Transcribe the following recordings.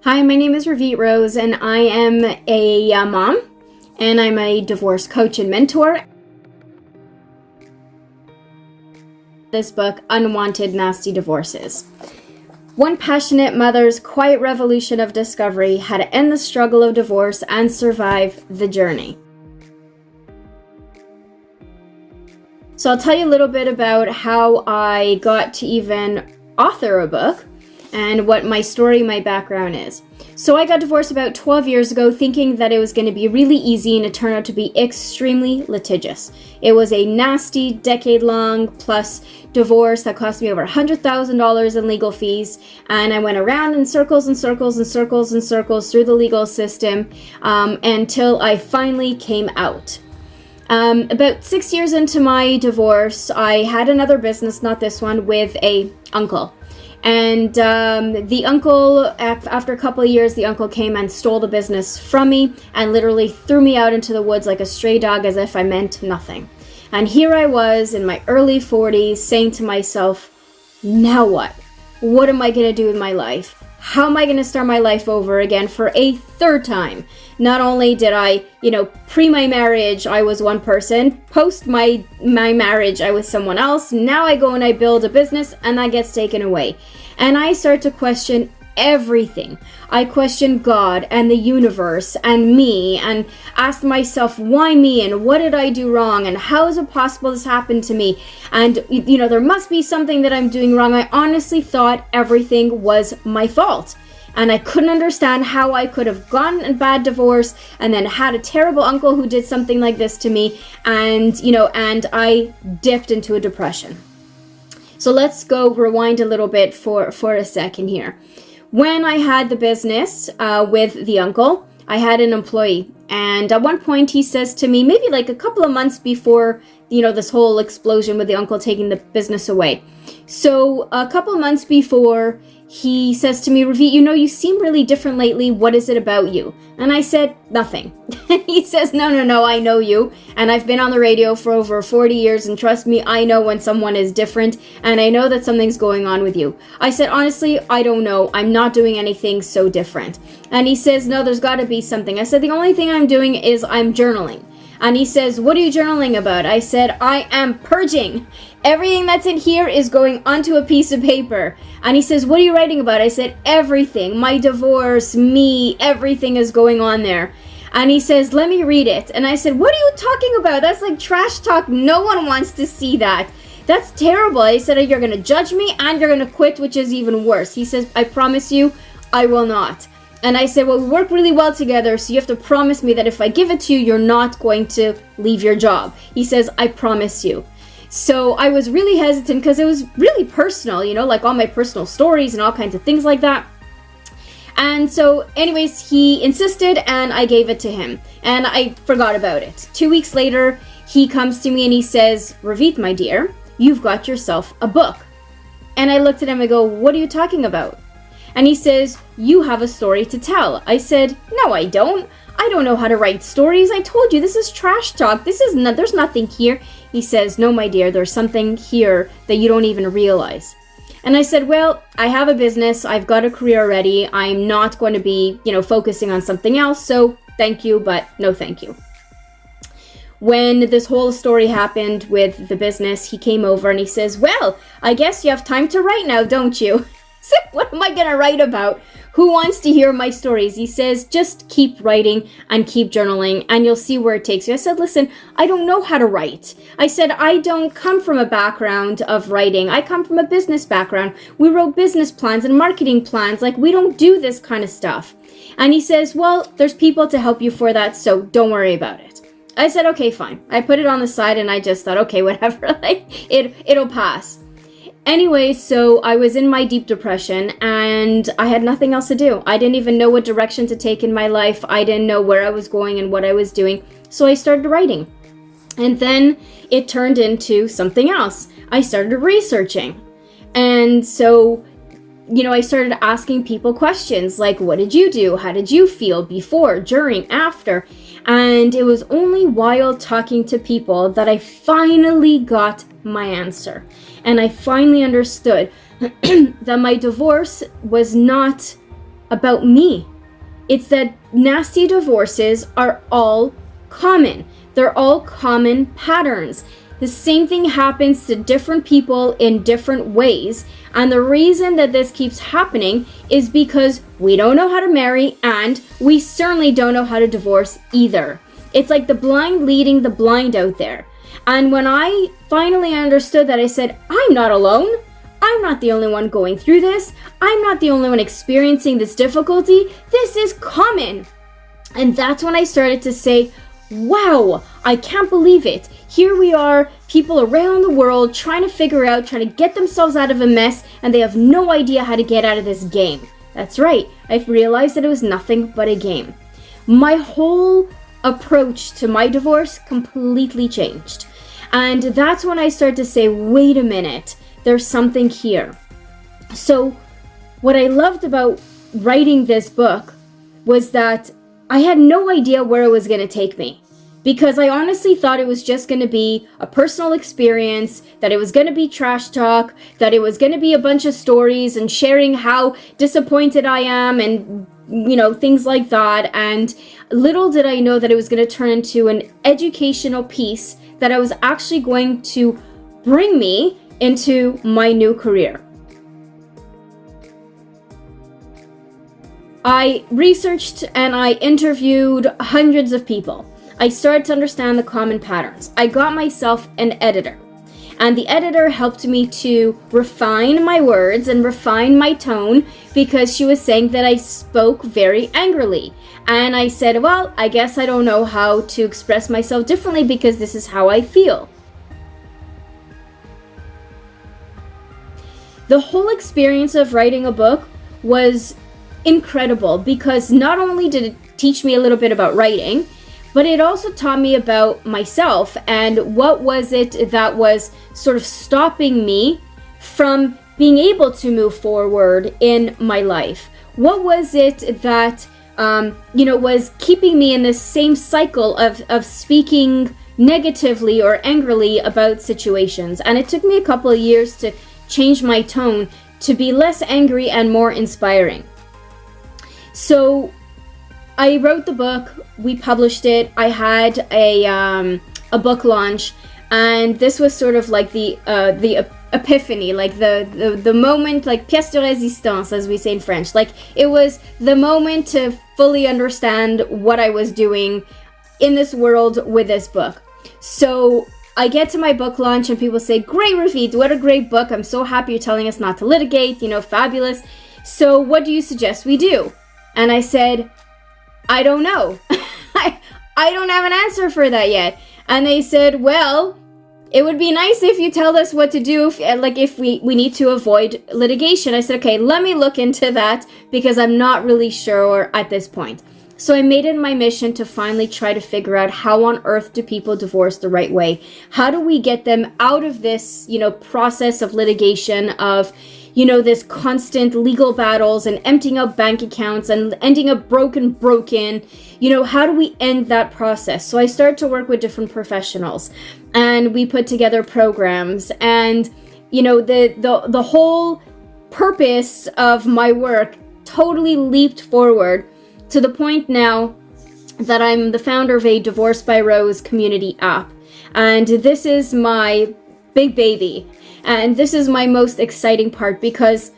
Hi, my name is Ravit Rose, and I am a mom, and I'm a divorce coach and mentor. This book, Unwanted Nasty Divorces. One passionate mother's quiet revolution of discovery how to end the struggle of divorce and survive the journey. So I'll tell you a little bit about how I got to even author a book and what my story, my background is. So I got divorced about 12 years ago thinking that it was going to be really easy, and it turned out to be extremely litigious. It was a nasty decade-long plus divorce that cost me over $100,000 in legal fees, and I went around in circles and circles and circles and circles through the legal system until I finally came out. About 6 years into my divorce, I had another business, not this one, with a uncle. And the uncle, after a couple of years, the uncle came and stole the business from me and literally threw me out into the woods like a stray dog as if I meant nothing. And here I was in my early 40s saying to myself, now what? What am I going to do with my life? How am I going to start my life over again for a third time? Not only did I, pre my marriage, I was one person. Post my marriage, I was someone else. Now I go and I build a business and that gets taken away. And I start to question everything. I question God and the universe and me and ask myself, why me and what did I do wrong and how is it possible this happened to me? And, there must be something that I'm doing wrong. I honestly thought everything was my fault. And I couldn't understand how I could have gotten a bad divorce and then had a terrible uncle who did something like this to me. And I dipped into a depression. So let's go rewind a little bit for a second here. When I had the business with the uncle, I had an employee. And at one point he says to me, maybe like a couple of months before, this whole explosion with the uncle taking the business away. So a couple of months before, he says to me, Ravit, you seem really different lately. What is it about you? And I said, nothing. He says, no, I know you. And I've been on the radio for over 40 years. And trust me, I know when someone is different. And I know that something's going on with you. I said, honestly, I don't know. I'm not doing anything so different. And he says, no, there's got to be something. I said, the only thing I'm doing is I'm journaling. And he says, what are you journaling about? I said, I am purging. Everything that's in here is going onto a piece of paper. And he says, what are you writing about? I said, everything. My divorce, me, everything is going on there. And he says, let me read it. And I said, what are you talking about? That's like trash talk. No one wants to see that. That's terrible. He said, you're going to judge me and you're going to quit, which is even worse. He says, I promise you, I will not. And I said, well, we work really well together, so you have to promise me that if I give it to you, you're not going to leave your job. He says, I promise you. So I was really hesitant because it was really personal, like all my personal stories and all kinds of things like that. And so anyways, he insisted and I gave it to him. And I forgot about it. 2 weeks later, he comes to me and he says, Ravit, my dear, you've got yourself a book. And I looked at him and go, what are you talking about? And he says, you have a story to tell. I said, no, I don't. I don't know how to write stories. I told you, this is trash talk. There's nothing here. He says, no, my dear, there's something here that you don't even realize. And I said, well, I have a business. I've got a career already. I'm not going to be, focusing on something else. So thank you, but no thank you. When this whole story happened with the business, he came over and he says, well, I guess you have time to write now, don't you? I said, what am I going to write about? Who wants to hear my stories? He says, just keep writing and keep journaling and you'll see where it takes you. I said, listen, I don't know how to write. I said, I don't come from a background of writing. I come from a business background. We wrote business plans and marketing plans. Like, we don't do this kind of stuff. And he says, well, there's people to help you for that, so don't worry about it. I said, okay, fine. I put it on the side and I just thought, okay, whatever, it'll pass. Anyway, so I was in my deep depression and I had nothing else to do. I didn't even know what direction to take in my life. I didn't know where I was going and what I was doing. So I started writing. And then it turned into something else. I started researching. And so, I started asking people questions like, what did you do? How did you feel before, during, after? And it was only while talking to people that I finally got my answer. And I finally understood that my divorce was not about me. It's that nasty divorces are all common. They're all common patterns. The same thing happens to different people in different ways. And the reason that this keeps happening is because we don't know how to marry, and we certainly don't know how to divorce either. It's like the blind leading the blind out there. And when I finally understood that, I said, I'm not alone. I'm not the only one going through this. I'm not the only one experiencing this difficulty. This is common. And that's when I started to say, wow, I can't believe it. Here we are, people around the world trying to get themselves out of a mess, and they have no idea how to get out of this game. That's right, I've realized that it was nothing but a game. My whole approach to my divorce completely changed. And that's when I started to say, wait a minute, there's something here. So what I loved about writing this book was that I had no idea where it was going to take me, because I honestly thought it was just going to be a personal experience, that it was going to be trash talk, that it was going to be a bunch of stories and sharing how disappointed I am and, things like that. And little did I know that it was going to turn into an educational piece that I was actually going to bring me into my new career. I researched and I interviewed hundreds of people. I started to understand the common patterns. I got myself an editor, and the editor helped me to refine my words and refine my tone, because she was saying that I spoke very angrily. And I said, well, I guess I don't know how to express myself differently, because this is how I feel. The whole experience of writing a book was incredible, because not only did it teach me a little bit about writing, but it also taught me about myself and what was it that was sort of stopping me from being able to move forward in my life. What was it that, was keeping me in this same cycle of speaking negatively or angrily about situations. And it took me a couple of years to change my tone to be less angry and more inspiring. So I wrote the book, we published it, I had a book launch, and this was sort of like the epiphany, like the moment, like pièce de résistance, as we say in French. Like, it was the moment to fully understand what I was doing in this world with this book. So I get to my book launch and people say, great, Ravit, what a great book. I'm so happy you're telling us not to litigate, fabulous. So what do you suggest we do? And I said, I don't know. I don't have an answer for that yet. And they said, well, it would be nice if you tell us what to do if we need to avoid litigation. I said, okay, let me look into that, because I'm not really sure at this point. So I made it my mission to finally try to figure out, how on earth do people divorce the right way? How do we get them out of this, process of litigation, of, this constant legal battles and emptying out bank accounts and ending up broken. How do we end that process? So I started to work with different professionals, and we put together programs, and, the whole purpose of my work totally leaped forward to the point now that I'm the founder of a Divorce by Rose community app. And this is my big baby. And this is my most exciting part, because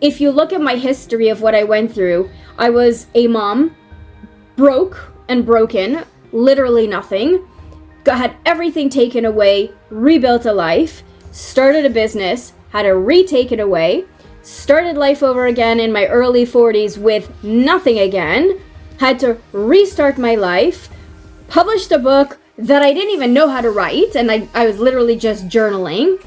if you look at my history of what I went through, I was a mom, broke and broken, literally nothing, had everything taken away, rebuilt a life, started a business, had it retaken away, started life over again in my early 40s with nothing again, had to restart my life, published a book that I didn't even know how to write, and I was literally just journaling,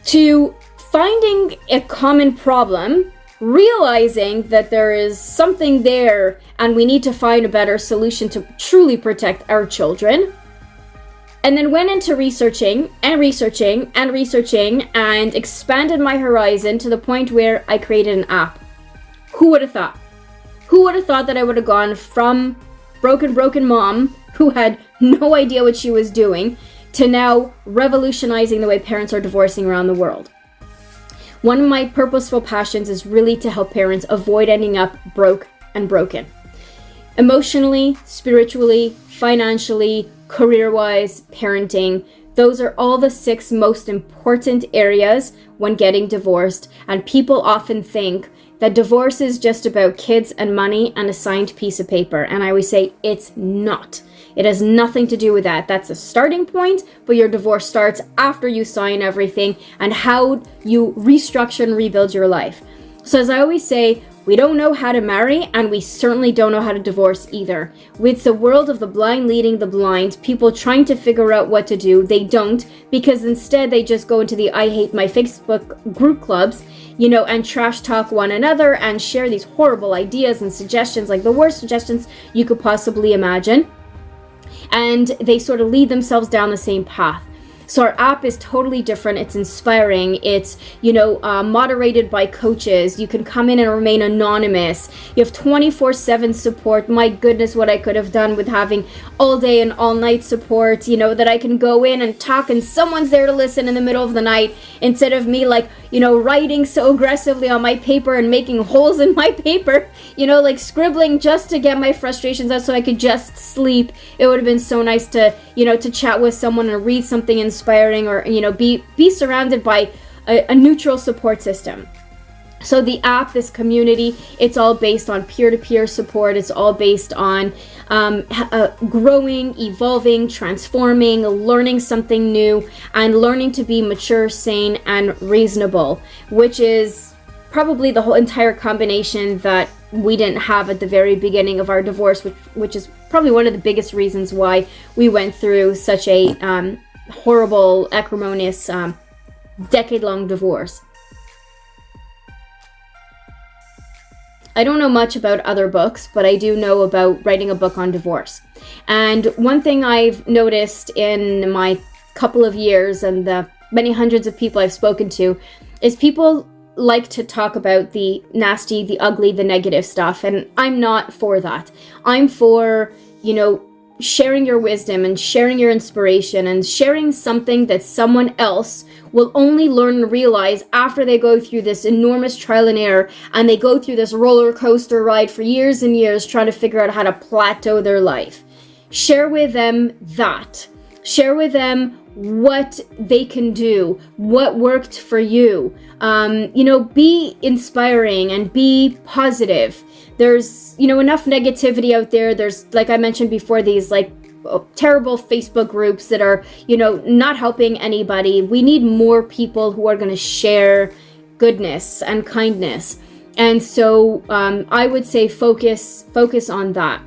to finding a common problem, realizing that there is something there and we need to find a better solution to truly protect our children. And then went into researching and expanded my horizon to the point where I created an app. Who would have thought? Who would have thought that I would have gone from broken mom who had no idea what she was doing to now revolutionizing the way parents are divorcing around the world? One of my purposeful passions is really to help parents avoid ending up broke and broken. Emotionally, spiritually, financially, career-wise, parenting, those are all the 6 most important areas when getting divorced, and people often think that divorce is just about kids and money and a signed piece of paper, and I always say it's not. It has nothing to do with that. That's a starting point, but your divorce starts after you sign everything and how you restructure and rebuild your life. So as I always say, we don't know how to marry, and we certainly don't know how to divorce either. It's the world of the blind leading the blind, people trying to figure out what to do. They don't, because instead they just go into the I hate my Facebook group clubs, and trash talk one another and share these horrible ideas and suggestions, like the worst suggestions you could possibly imagine. And they sort of lead themselves down the same path. So our app is totally different. It's inspiring. It's, moderated by coaches. You can come in and remain anonymous. You have 24/7 support. My goodness, what I could have done with having all day and all night support, that I can go in and talk and someone's there to listen in the middle of the night instead of me writing so aggressively on my paper and making holes in my paper, scribbling just to get my frustrations out so I could just sleep. It would have been so nice to, to chat with someone and read something inspiring or, be surrounded by a neutral support system. So the app, this community, it's all based on peer-to-peer support. It's all based on growing, evolving, transforming, learning something new, and learning to be mature, sane, and reasonable, which is probably the whole entire combination that we didn't have at the very beginning of our divorce, which is probably one of the biggest reasons why we went through such a horrible, acrimonious, decade-long divorce. I don't know much about other books, but I do know about writing a book on divorce. And one thing I've noticed in my couple of years and the many hundreds of people I've spoken to is people like to talk about the nasty, the ugly, the negative stuff. And I'm not for that. I'm for, sharing your wisdom and sharing your inspiration and sharing something that someone else will only learn and realize after they go through this enormous trial and error and they go through this roller coaster ride for years and years trying to figure out how to plateau their life. Share with them that. Share with them what they can do, what worked for you. Be inspiring and be positive. There's, enough negativity out there. There's, like I mentioned before, these terrible Facebook groups that are, not helping anybody. We need more people who are going to share goodness and kindness. And so I would say focus on that.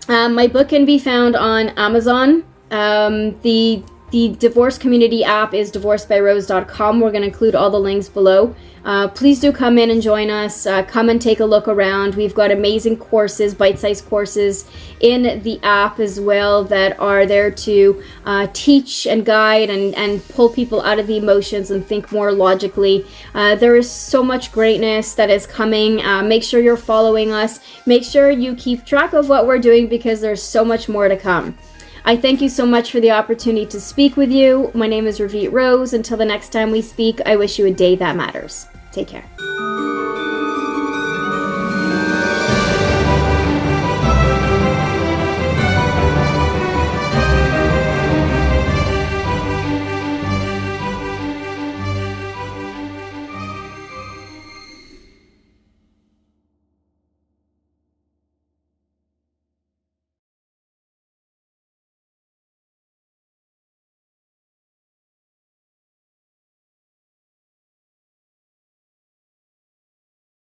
My book can be found on Amazon. The divorce community app is divorcedbyrose.com. We're going to include all the links below. Please do come in and join us. Come and take a look around. We've got amazing courses, bite-sized courses in the app as well that are there to teach and guide and pull people out of the emotions and think more logically. There is so much greatness that is coming. Make sure you're following us. Make sure you keep track of what we're doing because there's so much more to come. I thank you so much for the opportunity to speak with you. My name is Ravit Rose. Until the next time we speak, I wish you a day that matters. Take care.